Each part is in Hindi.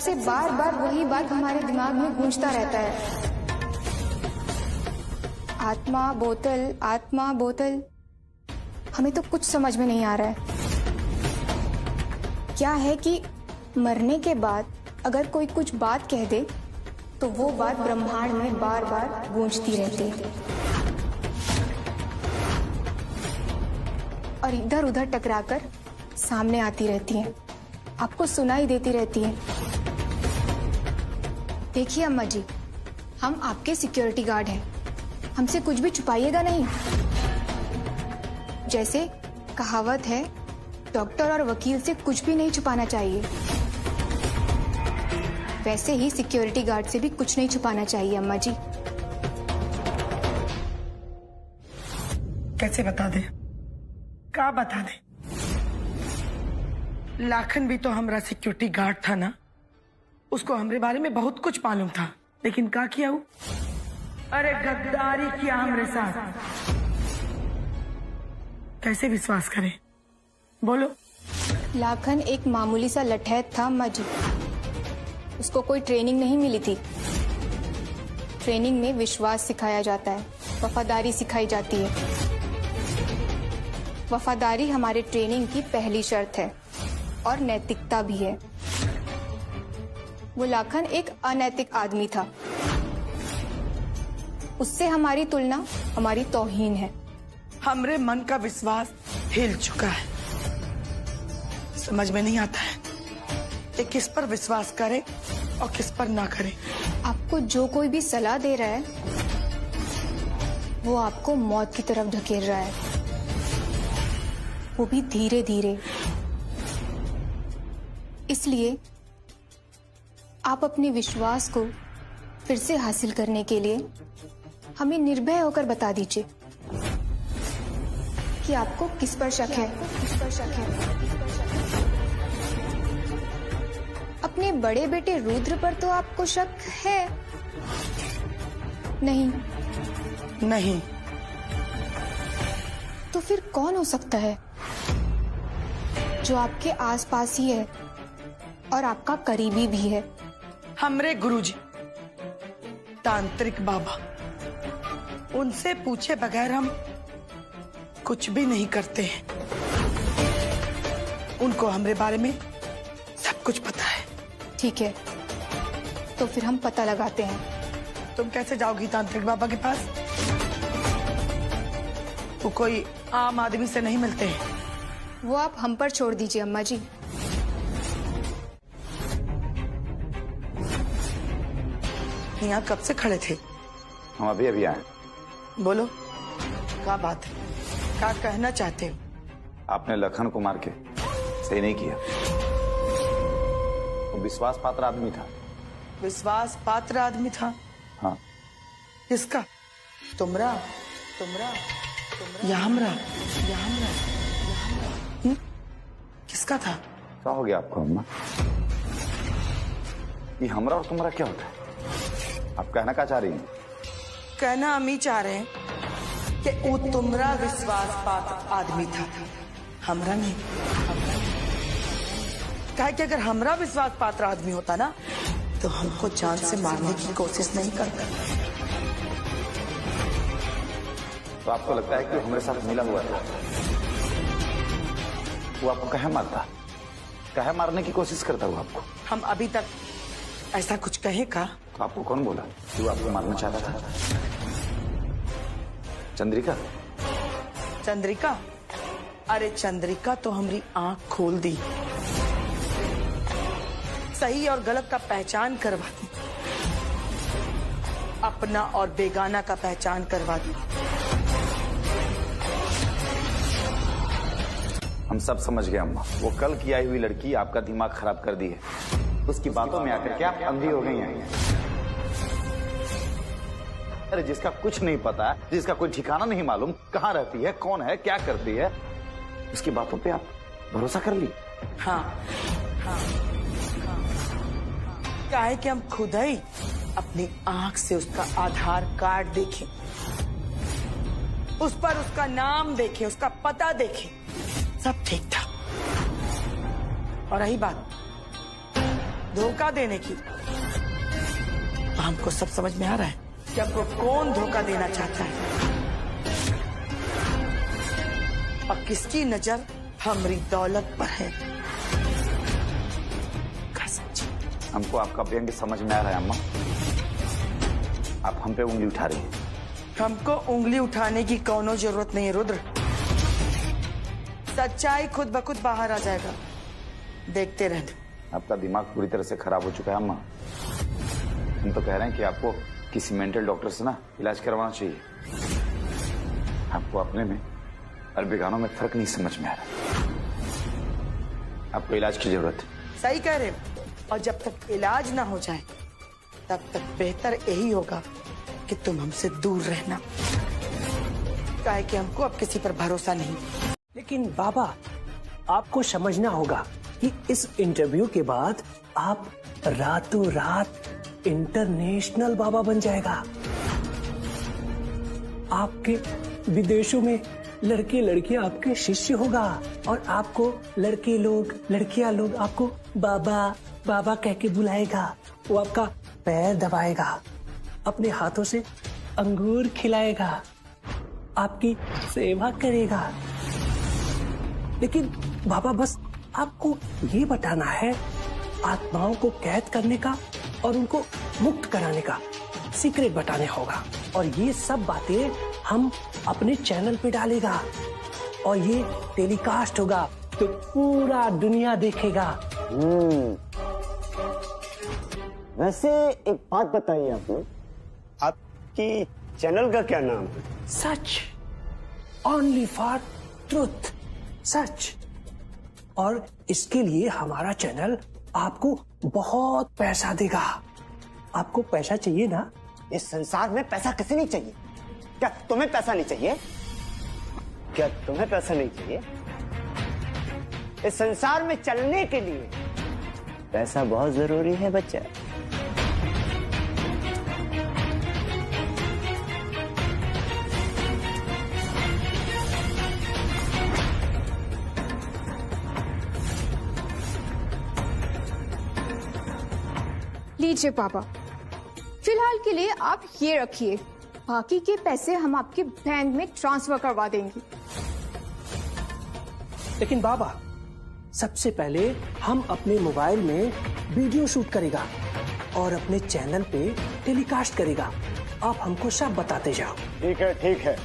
से बार बार वही बात हमारे दिमाग में गूंजता रहता है, आत्मा बोतल, आत्मा बोतल। हमें तो कुछ समझ में नहीं आ रहा है। क्या है कि मरने के बाद अगर कोई कुछ बात कह दे तो वो बात ब्रह्मांड में बार बार गूंजती रहती है और इधर उधर टकराकर सामने आती रहती है, आपको सुनाई देती रहती है। देखिए अम्मा जी, हम आपके सिक्योरिटी गार्ड हैं, हमसे कुछ भी छुपाइएगा नहीं। जैसे कहावत है, डॉक्टर और वकील से कुछ भी नहीं छुपाना चाहिए, वैसे ही सिक्योरिटी गार्ड से भी कुछ नहीं छुपाना चाहिए अम्मा जी। कैसे बता दे? क्या बता दे? लाखन भी तो हमारा सिक्योरिटी गार्ड था ना, उसको हमारे बारे में बहुत कुछ मालूम था, लेकिन क्या किया वो? अरे गद्दारी किया हमारे साथ। कैसे विश्वास करें? बोलो। लाखन एक मामूली सा लठैत था अम्मा जी, उसको कोई ट्रेनिंग नहीं मिली थी। ट्रेनिंग में विश्वास सिखाया जाता है, वफादारी सिखाई जाती है। वफादारी हमारे ट्रेनिंग की पहली शर्त है और नैतिकता भी है। वो लाखन एक अनैतिक आदमी था, उससे हमारी तुलना हमारी तौहीन है। हमरे मन का विश्वास हिल चुका है, समझ में नहीं आता है कि किस पर विश्वास करे और किस पर ना करे। आपको जो कोई भी सलाह दे रहा है वो आपको मौत की तरफ धकेल रहा है, वो भी धीरे धीरे। इसलिए आप अपने विश्वास को फिर से हासिल करने के लिए हमें निर्भय होकर बता दीजिए कि आपको किस पर शक है। अपने बड़े बेटे रुद्र पर तो आपको शक है? नहीं। तो फिर कौन हो सकता है जो आपके आसपास ही है और आपका करीबी भी है? हमरे गुरुजी तांत्रिक बाबा, उनसे पूछे बगैर हम कुछ भी नहीं करते हैं। उनको हमरे बारे में सब कुछ पता है। ठीक है, तो फिर हम पता लगाते हैं। तुम कैसे जाओगी तांत्रिक बाबा के पास? वो कोई आम आदमी से नहीं मिलते हैं। वो आप हम पर छोड़ दीजिए अम्मा जी। यहाँ कब से खड़े थे? हम अभी अभी आए। बोलो, क्या बात है? क्या कहना चाहते हो? आपने लखन को मार के सही नहीं किया। वो विश्वास पात्र आदमी था। विश्वास पात्र आदमी था? हाँ। किसका? तुमरा? या हमरा? किसका था? क्या हो गया आपको अम्मा? ये हमरा और तुम्हारा क्या होता है? आप कहना क्या चाह रही हैं? कहना हम ही चाह रहे हैं कि वो तुमरा विश्वास पात्र आदमी था, हमरा नहीं। कहे कि अगर हमरा विश्वास पात्र आदमी होता ना तो हमको जान से मारने की कोशिश नहीं करता। तो आपको लगता है कि वो हमारे साथ मिला हुआ था? वो आपको कहे मारता, कहे मारने की कोशिश करता वो आपको? हम अभी तक ऐसा कुछ कहे का? तो आपको कौन बोला कि वो आपको मारना चाहता था? चंद्रिका? चंद्रिका? अरे चंद्रिका तो हमारी आंख खोल दी, सही और गलत का पहचान करवा दी, अपना और बेगाना का पहचान करवा दी। हम सब समझ गए अम्मा। वो कल की आई हुई लड़की आपका दिमाग खराब कर दी है। उसकी बातों में आकर के आप अंधी हो गई हैं। अरे जिसका कुछ नहीं पता, जिसका कोई ठिकाना नहीं मालूम, कहाँ रहती है, कौन है, क्या करती है, उसकी बातों पे आप भरोसा कर ली? हाँ। क्या है कि हम खुद ही अपनी आंख से उसका आधार कार्ड देखें, उस पर उसका नाम देखें, उसका पता देखें, सब ठीक था। और रही बात धोखा देने की। हमको सब समझ में आ रहा है कि आपको कौन धोखा देना चाहता है और किसकी नजर हमारी दौलत पर है। हमको आपका व्यंग समझ में आ रहा है अम्मा। आप हम पे उंगली उठा रही हैं। हमको उंगली उठाने की कोनो जरूरत नहीं है रुद्र। सच्चाई खुद ब खुद बाहर आ जाएगा, देखते रहना। आपका दिमाग पूरी तरह से खराब हो चुका है अम्मा। हम तो कह रहे हैं कि आपको किसी मेंटल डॉक्टर से ना इलाज करवाना चाहिए। आपको अपने में और बेगानों में फर्क नहीं समझ में आ रहा। आपको इलाज की जरूरत है। सही कह रहे हो। और जब तक इलाज ना हो जाए तब तक बेहतर यही होगा कि तुम हमसे दूर रहना, काहे कि हमको अब किसी पर भरोसा नहीं। लेकिन बाबा, आपको समझना होगा कि इस इंटरव्यू के बाद आप रातों रात इंटरनेशनल बाबा बन जाएगा। आपके विदेशों में लड़के लड़कियां आपके शिष्य होगा और आपको लड़के लोग लड़कियां लोग आपको बाबा बाबा कह के बुलाएगा। वो आपका पैर दबाएगा, अपने हाथों से अंगूर खिलाएगा, आपकी सेवा करेगा। लेकिन बाबा, बस आपको ये बताना है, आत्माओं को कैद करने का और उनको मुक्त कराने का सीक्रेट बताने होगा। और ये सब बातें हम अपने चैनल पे डालेगा और ये टेलीकास्ट होगा तो पूरा दुनिया देखेगा। वैसे एक बात बताइए आपने, आपकी चैनल का क्या नाम है? सच, ओनली फॉर ट्रुथ, सच। और इसके लिए हमारा चैनल आपको बहुत पैसा देगा। आपको पैसा चाहिए ना? इस संसार में पैसा किसे नहीं चाहिए? क्या तुम्हें पैसा नहीं चाहिए? क्या तुम्हें पैसा नहीं चाहिए? इस संसार में चलने के लिए पैसा बहुत जरूरी है बच्चा। लीजिए पापा, फिलहाल के लिए आप ये रखिए, बाकी के पैसे हम आपके बैंक में ट्रांसफर करवा देंगे। लेकिन बाबा, सबसे पहले हम अपने मोबाइल में वीडियो शूट करेगा और अपने चैनल पे टेलीकास्ट करेगा। आप हमको सब बताते जाओ। ठीक है, ठीक है।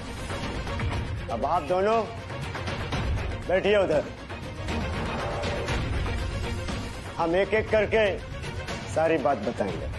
अब आप दोनों बैठिए उधर। हम एक एक करके सारी बात बताएंगे।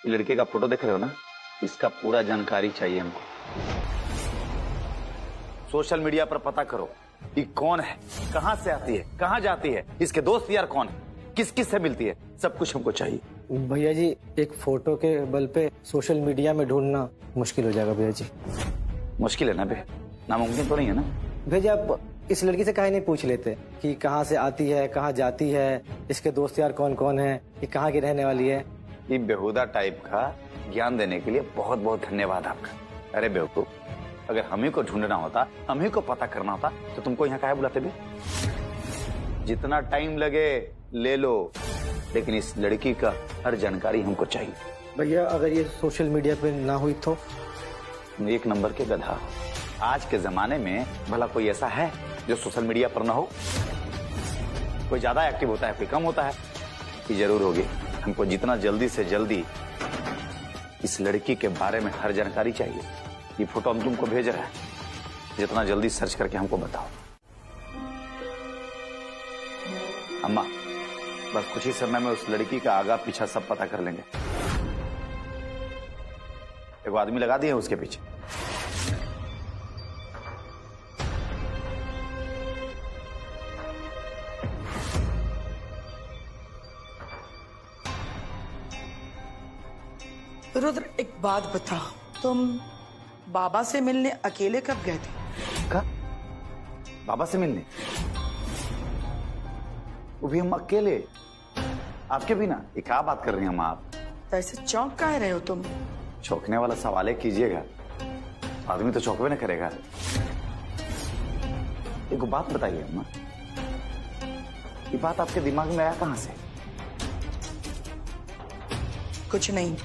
लड़के का फोटो देख रहे हो ना, इसका पूरा जानकारी चाहिए हमको। सोशल मीडिया पर पता करो ये कौन है, कहां से आती है, कहां जाती है, इसके दोस्त यार कौन है, किस किस से मिलती है, सब कुछ हमको चाहिए। भैया जी, एक फोटो के बल पे सोशल मीडिया में ढूंढना मुश्किल हो जाएगा भैया जी। मुश्किल है ना बे, नामुमकिन तो नहीं है ना। भैया जी, आप इस लड़की से काहे नहीं पूछ लेते कि कहाँ से आती है, कहाँ जाती है, इसके दोस्त यार कौन कौन है, ये कहाँ की रहने वाली है। ये बेहुदा टाइप का ज्ञान देने के लिए बहुत बहुत धन्यवाद आपका। अरे बेवकूफ, अगर हम ही को ढूंढना होता, हम ही को पता करना होता तो तुमको यहाँ काहे बुलाते भी? जितना टाइम लगे ले लो, लेकिन इस लड़की का हर जानकारी हमको चाहिए। भैया, अगर ये सोशल मीडिया पे ना हुई तो? एक नंबर के गधा। आज के जमाने में भला कोई ऐसा है जो सोशल मीडिया पर ना हो? कोई ज्यादा एक्टिव होता है, कोई कम होता है? ये जरूर होगी। हमको जितना जल्दी से जल्दी इस लड़की के बारे में हर जानकारी चाहिए। ये फोटो हम तुमको भेज रहे हैं, जितना जल्दी सर्च करके हमको बताओ। अम्मा, बस कुछ ही समय में उस लड़की का आगा पीछा सब पता कर लेंगे। एक आदमी लगा दिए उसके पीछे। रुद्र, एक बात बताओ, तुम बाबा से मिलने अकेले कब गए थे? का? बाबा से मिलने? वो भी हम अकेले, आपके बिना? ये क्या बात कर रही हैं अम्मा आप? तो ऐसे चौंक काहे रहे हो तुम? चौंकने वाला सवाल है कीजिएगा, आदमी तो चौंकवे न करेगा। एक बात बताइए अम्मा, ये बात आपके दिमाग में आया कहां से? कुछ नहीं,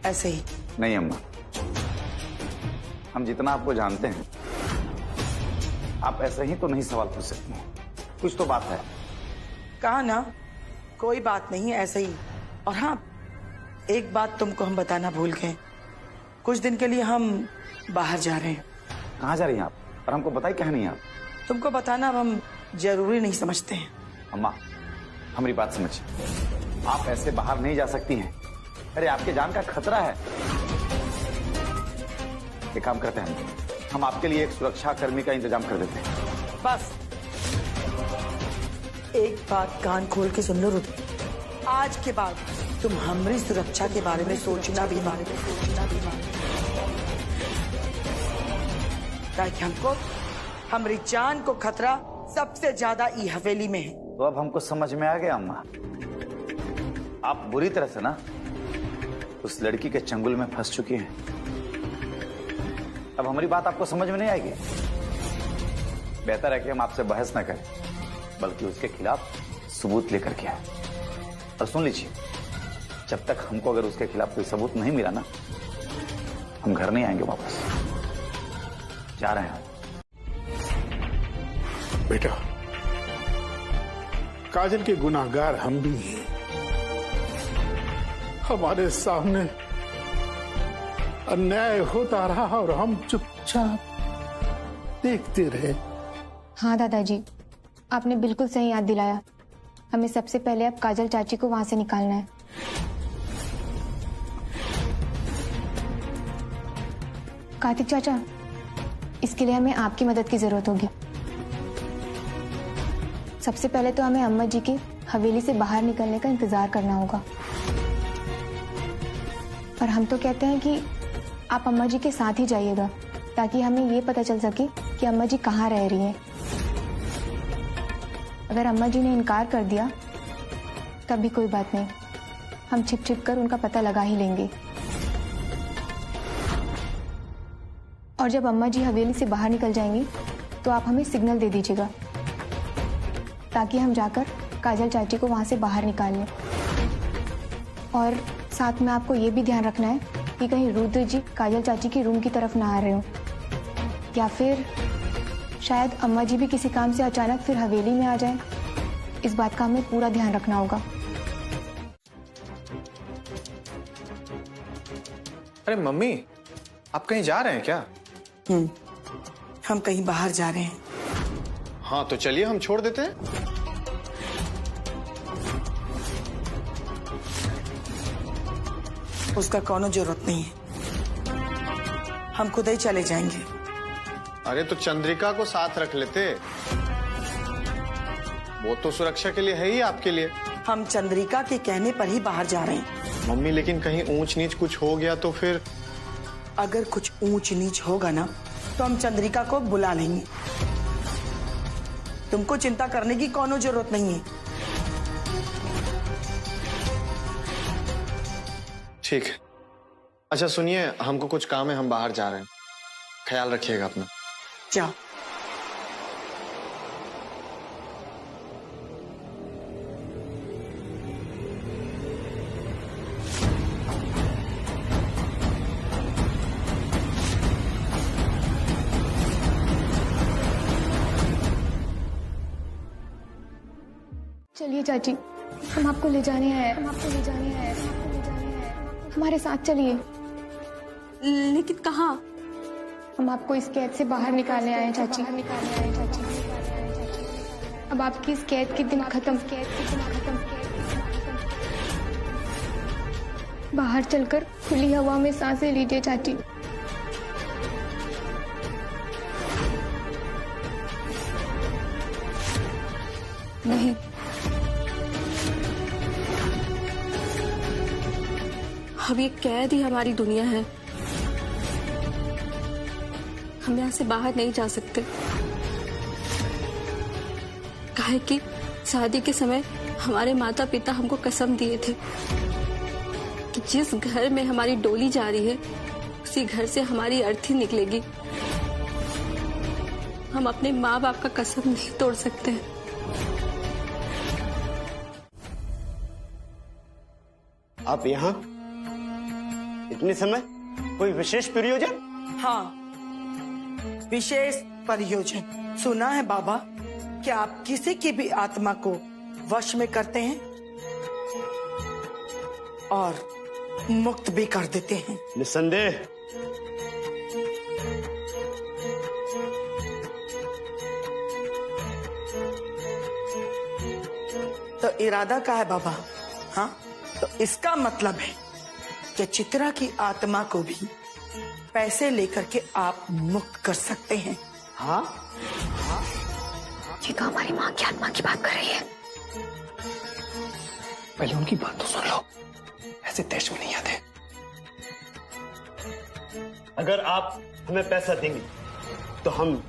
ऐसे ही। नहीं अम्मा, हम जितना आपको जानते हैं, आप ऐसे ही तो नहीं सवाल पूछ सकते हैं। कुछ तो बात है। कहा ना, कोई बात नहीं, ऐसे ही। और हाँ, एक बात तुमको हम बताना भूल गए। कुछ दिन के लिए हम बाहर जा रहे हैं। कहाँ जा रही हैं आप? और हमको बताई क्या नहीं आप? तुमको बताना अब हम जरूरी नहीं समझते हैं। अम्मा, हमारी बात समझिए, आप ऐसे बाहर नहीं जा सकती हैं। अरे आपके जान का खतरा है। एक काम करते हैं, हम आपके लिए एक सुरक्षा कर्मी का इंतजाम कर देते हैं। बस एक बात कान खोल के सुन लो रुद्र, आज के बाद तुम हमारी सुरक्षा के बारे में सोचना भी मत, ताकि हमको हमारी जान को खतरा सबसे ज्यादा ई हवेली में है। तो अब हमको समझ में आ गया अम्मा, आप बुरी तरह से ना उस लड़की के चंगुल में फंस चुकी हैं। अब हमारी बात आपको समझ में नहीं आएगी। बेहतर है कि हम आपसे बहस न करें, बल्कि उसके खिलाफ सबूत लेकर के आए। और सुन लीजिए, जब तक हमको अगर उसके खिलाफ कोई सबूत नहीं मिला ना, हम घर नहीं आएंगे वापस। जा रहे हैं बेटा, काजल के गुनाहगार हम भी हैं। हमारे सामने अन्याय होता रहा और हम चुपचाप देखते रहे। हाँ दादाजी, आपने बिल्कुल सही याद दिलाया। हमें सबसे पहले अब काजल चाची को वहां से निकालना है। कार्तिक चाचा, इसके लिए हमें आपकी मदद की जरूरत होगी। सबसे पहले तो हमें अम्मा जी की हवेली से बाहर निकलने का इंतजार करना होगा। और हम तो कहते हैं कि आप अम्मा जी के साथ ही जाइएगा, ताकि हमें ये पता चल सके कि अम्मा जी कहाँ रह रही हैं। अगर अम्मा जी ने इनकार कर दिया तब भी कोई बात नहीं, हम छिप छिप कर उनका पता लगा ही लेंगे। और जब अम्मा जी हवेली से बाहर निकल जाएंगी तो आप हमें सिग्नल दे दीजिएगा, ताकि हम जाकर काजल चाची को वहां से बाहर निकाल लें। और साथ में आपको ये भी ध्यान रखना है कि कहीं रुद्र जी काजल चाची की रूम की तरफ ना आ रहे हो, या फिर शायद अम्मा जी भी किसी काम से अचानक फिर हवेली में आ जाए। इस बात का हमें पूरा ध्यान रखना होगा। अरे मम्मी, आप कहीं जा रहे हैं क्या? हम कहीं बाहर जा रहे हैं। हाँ तो चलिए, हम छोड़ देते हैं। उसका कोनो जरूरत नहीं है, हम खुद ही चले जाएंगे। अरे तो चंद्रिका को साथ रख लेते, वो तो सुरक्षा के लिए है ही आपके लिए। हम चंद्रिका के कहने पर ही बाहर जा रहे हैं। मम्मी, लेकिन कहीं ऊंच नीच कुछ हो गया तो फिर? अगर कुछ ऊंच नीच होगा ना, तो हम चंद्रिका को बुला लेंगे। तुमको चिंता करने की कोनो जरूरत नहीं है। ठीक है। अच्छा सुनिए, हमको कुछ काम है, हम बाहर जा रहे हैं। ख्याल रखिएगा अपना। जाओ। चलिए चाची, हम आपको ले जाने आए हैं, हमारे साथ चलिए। लेकिन कहाँ? हम आपको इस कैद से बाहर निकालने आए हैं चाची। अब आपकी इस कैद के दिन खत्म। बाहर चलकर खुली हवा में सांसें लीजिए चाची। नहीं, अब ये कैद ही हमारी दुनिया है। हम यहाँ से बाहर नहीं जा सकते, काहे कि शादी के समय हमारे माता पिता हमको कसम दिए थे कि जिस घर में हमारी डोली जा रही है उसी घर से हमारी अर्थी निकलेगी। हम अपने माँ बाप का कसम नहीं तोड़ सकते हैं। आप यहाँ इतने समय? कोई विशेष प्रयोजन? हाँ, विशेष प्रयोजन। सुना है बाबा कि आप किसी की भी आत्मा को वश में करते हैं और मुक्त भी कर देते हैं। निस्संदेह। तो इरादा क्या है बाबा? हाँ, तो इसका मतलब है कि चित्रा की आत्मा को भी पैसे लेकर के आप मुक्त कर सकते हैं। हाँ, ये तो हमारी माँ की आत्मा की बात कर रही है। पहले उनकी बात तो सुन लो, ऐसे देश में नहीं आते। अगर आप हमें पैसा देंगे तो हम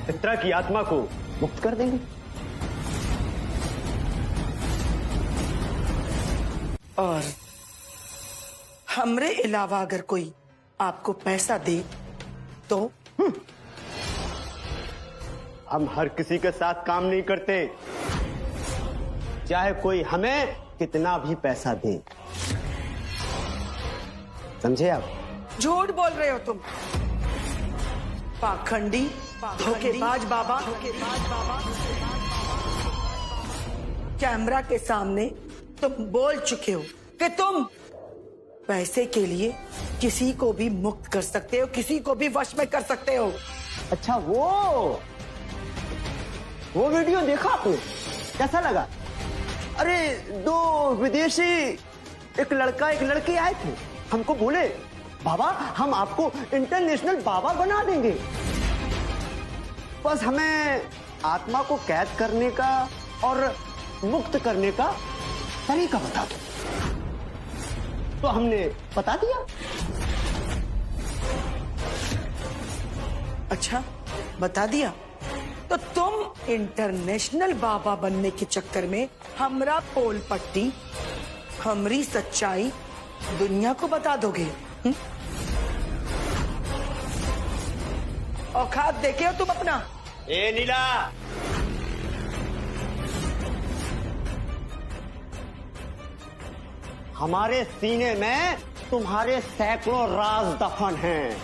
चित्रा की आत्मा को मुक्त कर देंगे। और हमरे अलावा अगर कोई आपको पैसा दे तो? हम हर किसी के साथ काम नहीं करते, चाहे कोई हमें कितना भी पैसा दे। समझे आप? झूठ बोल रहे हो तुम, पाखंडी, धोखेबाज बाबा। कैमरा के सामने तुम बोल चुके हो कि तुम पैसे के लिए किसी को भी मुक्त कर सकते हो, किसी को भी वश में कर सकते हो। अच्छा, वो वीडियो देखा आपने? कैसा लगा? अरे, दो विदेशी, एक लड़का एक लड़की आए थे, हमको बोले बाबा हम आपको इंटरनेशनल बाबा बना देंगे, बस हमें आत्मा को कैद करने का और मुक्त करने का तरीका बता दो। तो हमने बता दिया। अच्छा, बता दिया? तो तुम इंटरनेशनल बाबा बनने के चक्कर में हमरा पोल पट्टी, हमरी सच्चाई दुनिया को बता दोगे? औकात देखे हो तुम अपना? ए नीला, हमारे सीने में तुम्हारे सैकड़ों राज दफन हैं।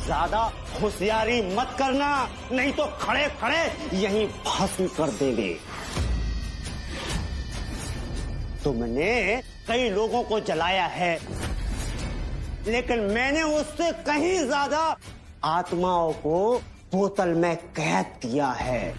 ज्यादा होशियारी मत करना, नहीं तो खड़े खड़े यहीं भस्म कर देंगे। तुमने कई लोगों को जलाया है, लेकिन मैंने उससे कहीं ज्यादा आत्माओं को बोतल में कैद किया है।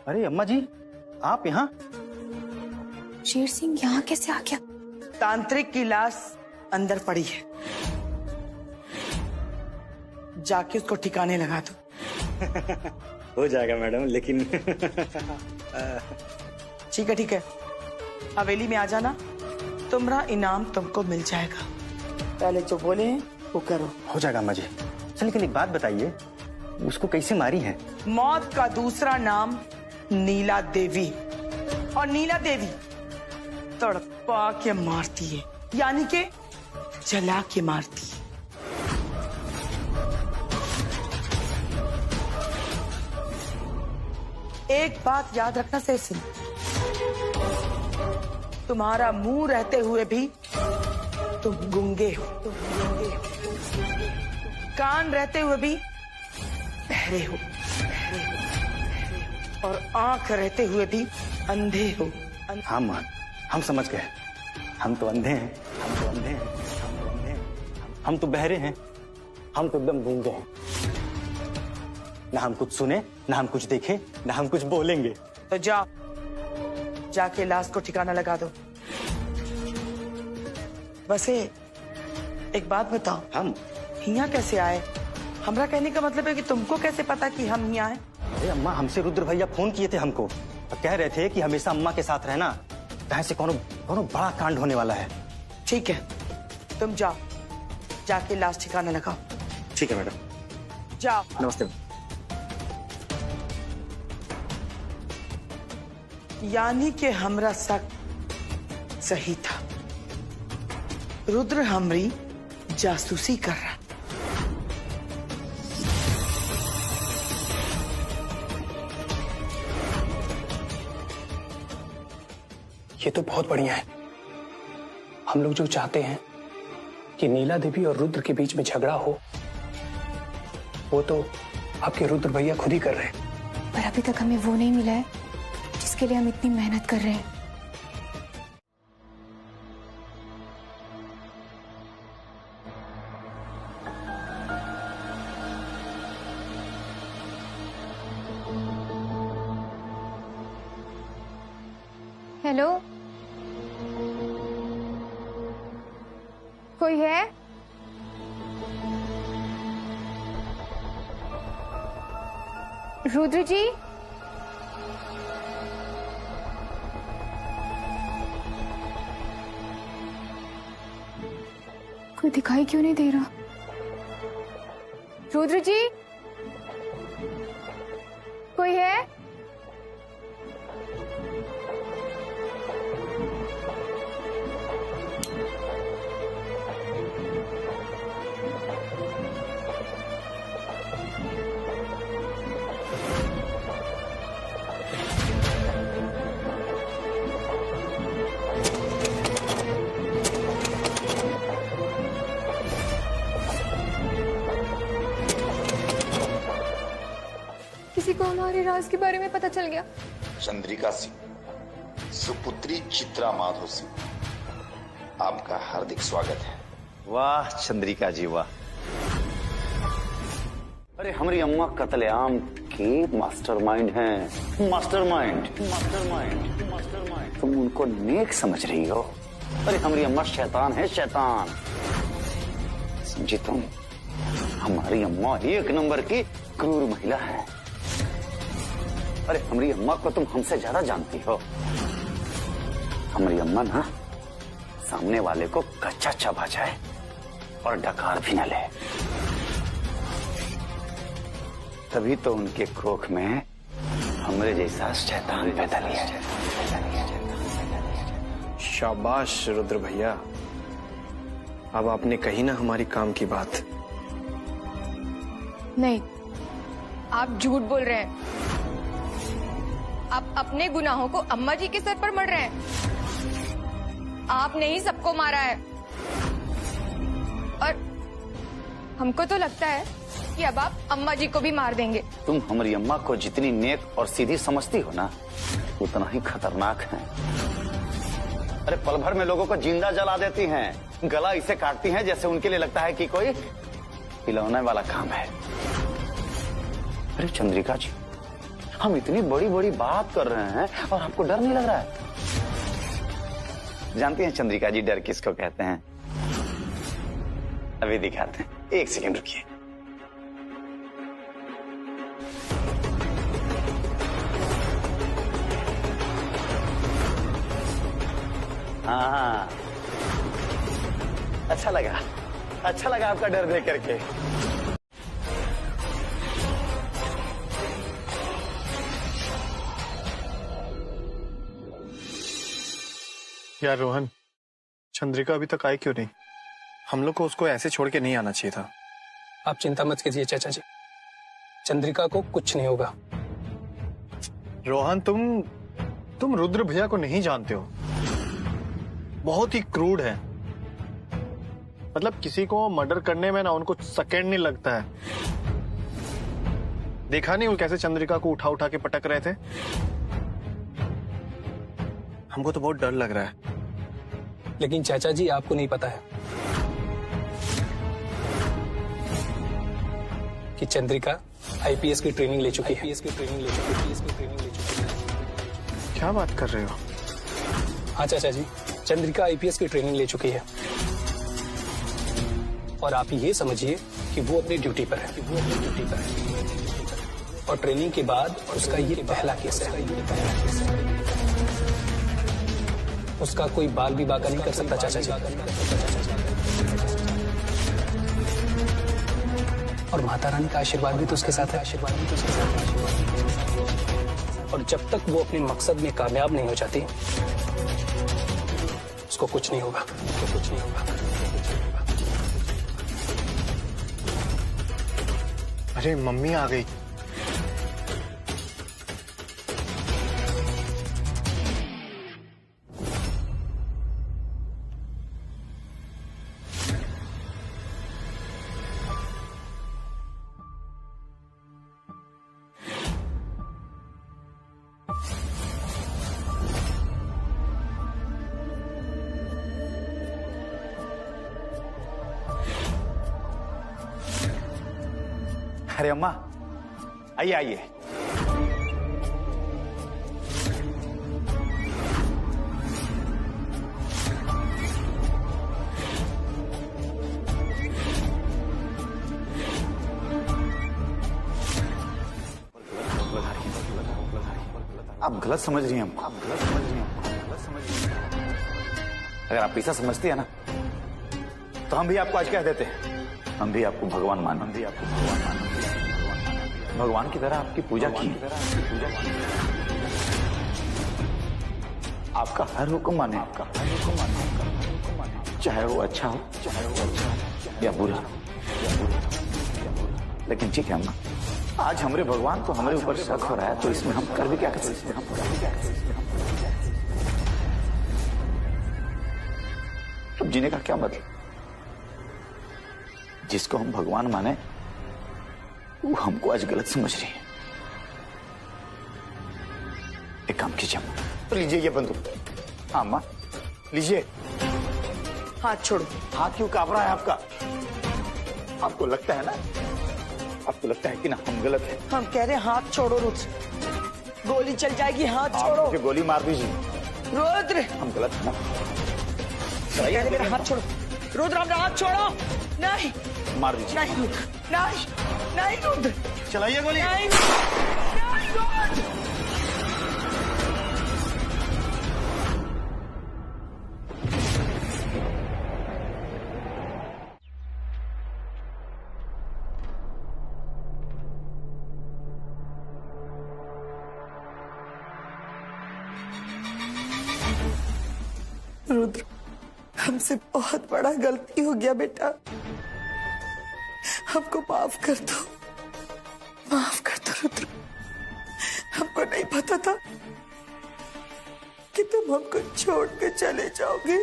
अरे अम्मा जी, आप यहाँ? शेर सिंह यहाँ कैसे आ गया? तांत्रिक की लाश अंदर पड़ी है, जाके उसको ठिकाने लगा दो। हो जाएगा मैडम, लेकिन ठीक है, हवेली में आ जाना, तुम्हारा इनाम तुमको मिल जाएगा। पहले जो बोले हैं वो करो। हो जाएगा अम्मा जी। चल, लेकिन एक बात बताइए, उसको कैसे मारी है? मौत का दूसरा नाम नीला देवी, और नीला देवी तड़पा के मारती है, यानी कि जला के मारती है। एक बात याद रखना सेसिन, तुम्हारा मुंह रहते हुए भी तुम गूंगे हो, कान रहते हुए भी बहरे हो, और आंख रहते हुए भी अंधे हो। हाँ मां, हम समझ गए। हम तो अंधे हैं, हम तो अंधे हैं, हम तो अंधे हैं, हम तो बहरे हैं, हम तो एकदम गूंगे हैं। ना हम कुछ सुने, ना हम कुछ देखे, ना हम कुछ बोलेंगे। तो जाओ, जाके लाश को ठिकाना लगा दो। वैसे एक बात बताओ, हम यहाँ कैसे आए? हमरा कहने का मतलब है कि तुमको कैसे पता कि हम यहाँ आए? अरे अम्मा, हमसे रुद्र भैया फोन किए थे हमको और कह रहे थे कि हमेशा अम्मा के साथ रहना, कहीं से कोनो बड़ा कांड होने वाला है। ठीक है, तुम जाओ, जाके लाश ठिकाना लगाओ। ठीक है मैडम, जाओ। नमस्ते। यानी कि हमरा शक सही था, रुद्र हमरी जासूसी कर रहा। ये तो बहुत बढ़िया है। हम लोग जो चाहते हैं कि नीला देवी और रुद्र के बीच में झगड़ा हो, वो तो आपके रुद्र भैया खुद ही कर रहे हैं। पर अभी तक हमें वो नहीं मिला है जिसके लिए हम इतनी मेहनत कर रहे हैं। हेलो, कोई है? रुद्र जी, कोई दिखाई क्यों नहीं दे रहा? रुद्र जी, कोई है? किसी को हमारे राज के बारे में पता चल गया। चंद्रिका सिंह, सुपुत्री चित्रा माधो सिंह, आपका हार्दिक स्वागत है। वाह चंद्रिका जी वाह। अरे हमारी अम्मा कत्लेआम की मास्टरमाइंड हैं। Mastermind, mastermind, mastermind. तुम उनको नेक समझ रही हो? अरे हमारी अम्मा शैतान है, शैतान। समझी तुम? हमारी अम्मा एक नंबर की क्रूर महिला है। अरे हमारी अम्मा को तुम हमसे ज्यादा जानती हो। हमारी अम्मा ना सामने वाले को कच्चा चबा जाए और डकार भी न ले, तभी तो उनके कोख में हमरे जैसा शैतान पैदा लिया जाए। शाबाश रुद्र भैया, अब आपने कही ना हमारी काम की बात। नहीं, आप झूठ बोल रहे हैं। आप अपने गुनाहों को अम्मा जी के सर पर मढ़ रहे हैं। आपने ही सबको मारा है, और हमको तो लगता है कि अब आप अम्मा जी को भी मार देंगे। तुम हमारी अम्मा को जितनी नेक और सीधी समझती हो ना, उतना ही खतरनाक है। अरे पल भर में लोगों को जिंदा जला देती हैं, गला इसे काटती हैं जैसे उनके लिए लगता है कि कोई खिलौने वाला काम है। अरे चंद्रिका जी, हम इतनी बड़ी बड़ी बात कर रहे हैं और आपको डर नहीं लग रहा है? जानती हैं चंद्रिका जी डर किसको कहते हैं? अभी दिखाते हैं, एक सेकंड रुकिए। हाँ, अच्छा लगा, अच्छा लगा आपका डर देख करके। यार रोहन, चंद्रिका अभी तक आई क्यों नहीं? हम लोग को उसको ऐसे छोड़ के नहीं आना चाहिए था। आप चिंता मत कीजिए चाचा जी, चंद्रिका को कुछ नहीं होगा। रोहन, तुम रुद्र भैया को नहीं जानते हो। बहुत ही क्रूड है। मतलब किसी को मर्डर करने में ना उनको सेकंड नहीं लगता है। देखा नहीं वो कैसे चंद्रिका को उठा उठा के पटक रहे थे? हमको तो बहुत डर लग रहा है। लेकिन चाचा जी आपको नहीं पता है कि चंद्रिका आईपीएस की ट्रेनिंग ले चुकी है। क्या बात कर रहे हो? हाँ चाचा जी, चंद्रिका आईपीएस की ट्रेनिंग ले चुकी है और आप ये समझिए कि वो अपनी ड्यूटी पर है। और ट्रेनिंग के बाद उसका ये पहला केस है। उसका कोई बाल भी बाका नहीं कर सकता चाचा जी। और माता रानी का आशीर्वाद भी तो उसके साथ है। और जब तक वो अपने मकसद में कामयाब नहीं हो जाती, उसको कुछ नहीं होगा। अरे मम्मी आ गई। अरे अम्मा, आइए आइए। आप गलत समझ रही हैं हमको। अगर आप ऐसा समझती है ना, तो हम भी आपको आज कह देते हैं, हम भी आपको भगवान मानो। भगवान की तरह आपकी पूजा की, आपका हर हुक्म माने, चाहे वो अच्छा हो या बुरा। लेकिन ठीक है अम्मा, आज हमारे भगवान को हमारे ऊपर शक हो रहा है, तो इसमें हम कर भी क्या कर सकते हैं? अब जीने का क्या मतलब? जिसको हम भगवान माने वो हमको आज गलत समझ रही है। एक काम कीजिए अम्मा, तो लीजिए ये बंदूक। हाँ अम्मा, लीजिए। हाथ छोड़ो। हाथ क्यों कांप रहा है आपका? आपको लगता है ना, आपको लगता है कि ना हम गलत हैं? हम कह रहे हैं हाथ छोड़ो रुद्र, गोली चल जाएगी। हाथ छोड़ो। मुझे गोली मार दीजिए रुद्र। हम गलत हैं ना? मेरा हाथ छोड़ो रुद्र, अपना हाथ छोड़ो। नहीं मार दीजिए। नहीं रुद्र, नहीं नहीं रुद्र, चलाइए गोली। नहीं नहीं रुद्र। रुद्र, हमसे बहुत बड़ा गलती हो गया बेटा, हमको माफ कर दो, माफ कर दो रुद्र। हमको नहीं पता था कि तुम हमको छोड़ के चले जाओगे।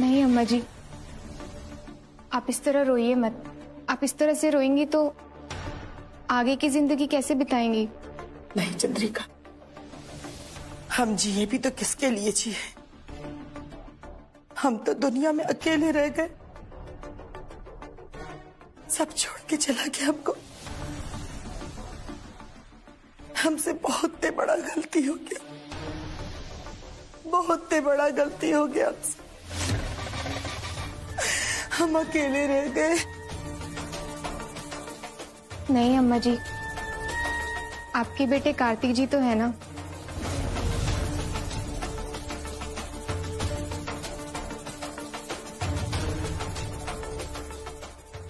नहीं अम्मा जी, आप इस तरह रोइए मत। आप इस तरह से रोएंगी तो आगे की जिंदगी कैसे बिताएंगी? नहीं चंद्रिका, हम जिए भी तो किसके लिए जिए? हम तो दुनिया में अकेले रह गए, सब छोड़ के चला गया हमको। हमसे बहुत बड़ा गलती हो गया, बहुत बड़ा गलती हो गया हमसे। हम अकेले रह गए, नहीं अम्मा जी, आपके बेटे कार्तिक जी तो है ना।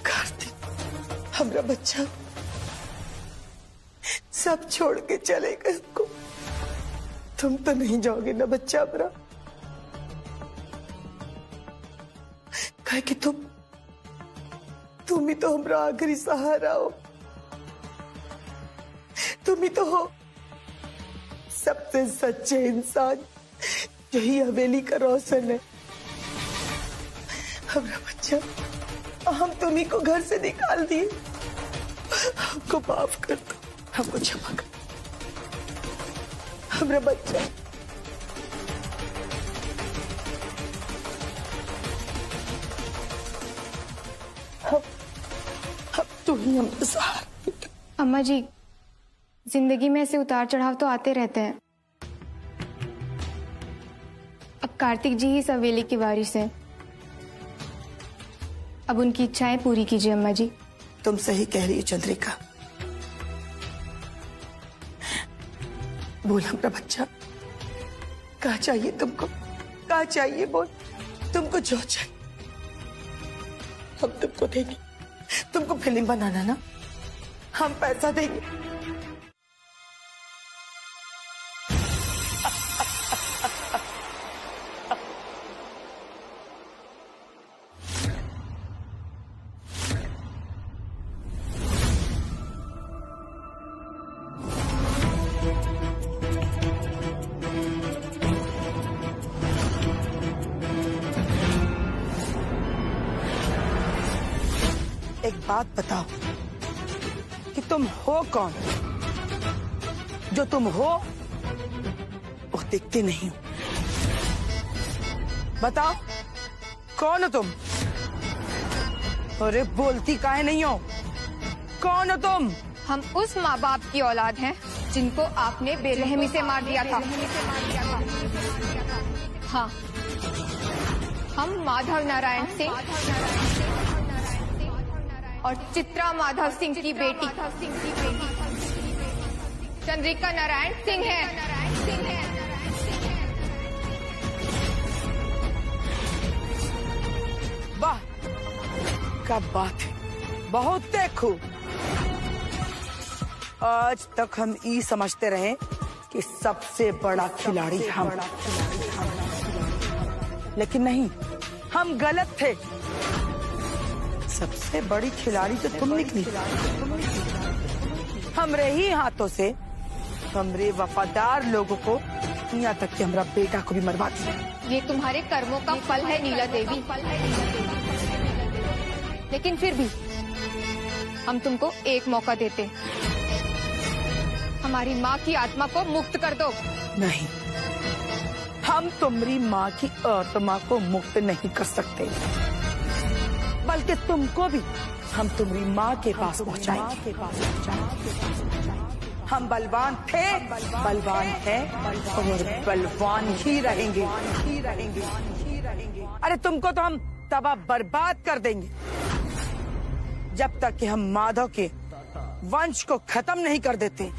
कार्तिक हमारा बच्चा सब छोड़ के चलेगा इसको। तुम तो नहीं जाओगे ना बच्चा हमारा, काहे कि तुम ही तो हमारा आखिरी सहारा हो। तुम ही तो हो सबसे सच्चे इंसान, यही हवेली का रोशन है। हमारा बच्चा हम तुम्ही को घर से निकाल दिए, हमको माफ कर दो, हमको क्षमा कर। हमारा बच्चा हम तो ही हम सहारा। अम्मा जी, जिंदगी में ऐसे उतार चढ़ाव तो आते रहते हैं। अब कार्तिक जी ही इस हवेली की वारिस हैं। अब उनकी इच्छाएं पूरी कीजिए अम्मा जी। तुम सही कह रही हो चंद्रिका। बोल हमारा बच्चा, क्या चाहिए तुमको? क्या चाहिए बोल, तुमको जो चाहिए हम तुमको देंगे। तुमको फिल्म बनाना ना, हम पैसा देंगे। एक बात बताओ कि तुम हो कौन? जो तुम हो वो दिखते नहीं हो। बताओ कौन हो तुम? अरे बोलती काहे नहीं हो? कौन हो तुम? हम उस माँ बाप की औलाद हैं जिनको आपने बेरहमी से मार दिया था। हाँ, हम माधव नारायण सिंह और चित्रा माधव सिंह की बेटी चंद्रिका नारायण सिंह है। वाह, क्या बात है, बहुत देखो। आज तक हम ये समझते रहे कि सबसे बड़ा खिलाड़ी हम, लेकिन नहीं, हम गलत थे। सबसे बड़ी खिलाड़ी तो तुम निकली। हमरे ही हाथों से हमरे वफादार लोगों को, यहाँ तक कि हमारा बेटा को भी मरवा दिया। ये तुम्हारे कर्मों का फल है नीला देवी। लेकिन फिर भी हम तुमको एक मौका देते। हमारी माँ की आत्मा को मुक्त कर दो। नहीं, हम तुम्हारी माँ की आत्मा को मुक्त नहीं कर सकते, बल्कि तुमको भी हम तुम्हारी माँ के पास पहुँचाएंगे। हम बलवान थे, बलवान हैं और बलवान ही रहेंगे। अरे तुमको तो हम तबाह बर्बाद कर देंगे, जब तक कि हम माधव के वंश को खत्म नहीं कर देते।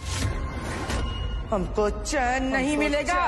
हमको चैन नहीं मिलेगा।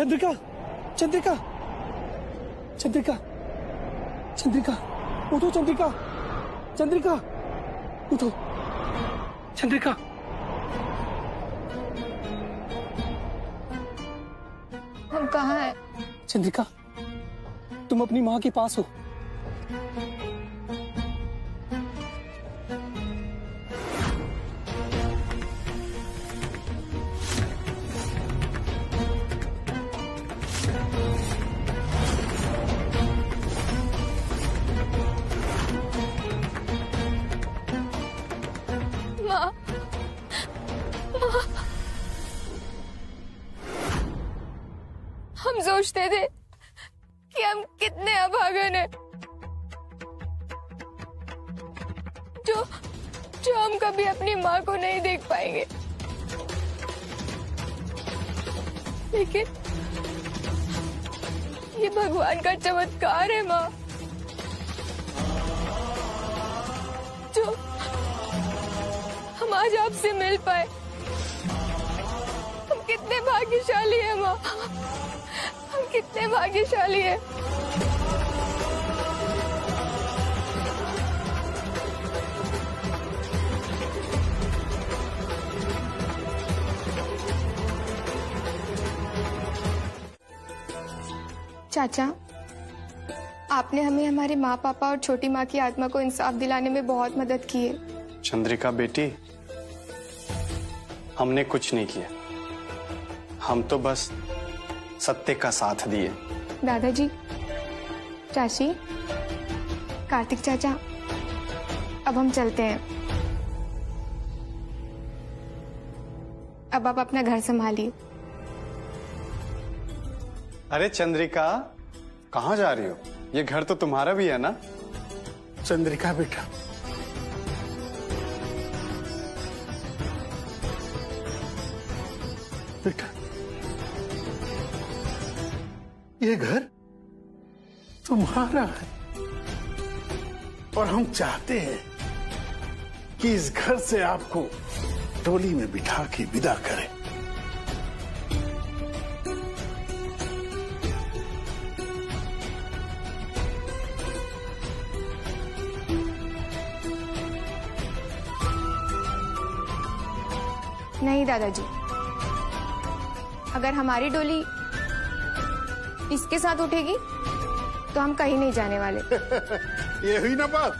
चंद्रिका, चंद्रिका, चंद्रिका, चंद्रिका, उठो चंद्रिका, चंद्रिका, उठो चंद्रिका। हम कहाँ हैं? चंद्रिका, तुम अपनी माँ के पास हो। माँ, माँ, हम सोचते थे कि हम कितने अभागन हैं, जो हम कभी अपनी माँ को नहीं देख पाएंगे। लेकिन ये भगवान का चमत्कार है माँ, जो हम आज आपसे मिल पाए। हम कितने भाग्यशाली हैं माँ, हम कितने भाग्यशाली हैं। चाचा, आपने हमें हमारे माँ पापा और छोटी माँ की आत्मा को इंसाफ दिलाने में बहुत मदद की है। चंद्रिका बेटी, हमने कुछ नहीं किया, हम तो बस सत्य का साथ दिए। दादाजी, चाची, कार्तिक चाचा, अब हम चलते हैं। अब आप अपना घर संभालिए। अरे चंद्रिका, कहाँ जा रही हो? ये घर तो तुम्हारा भी है ना? चंद्रिका बेटा, बेटा, ये घर तुम्हारा है और हम चाहते हैं कि इस घर से आपको डोली में बिठा के विदा करें। नहीं दादाजी, अगर हमारी डोली इसके साथ उठेगी तो हम कहीं नहीं जाने वाले। ये हुई ना बात।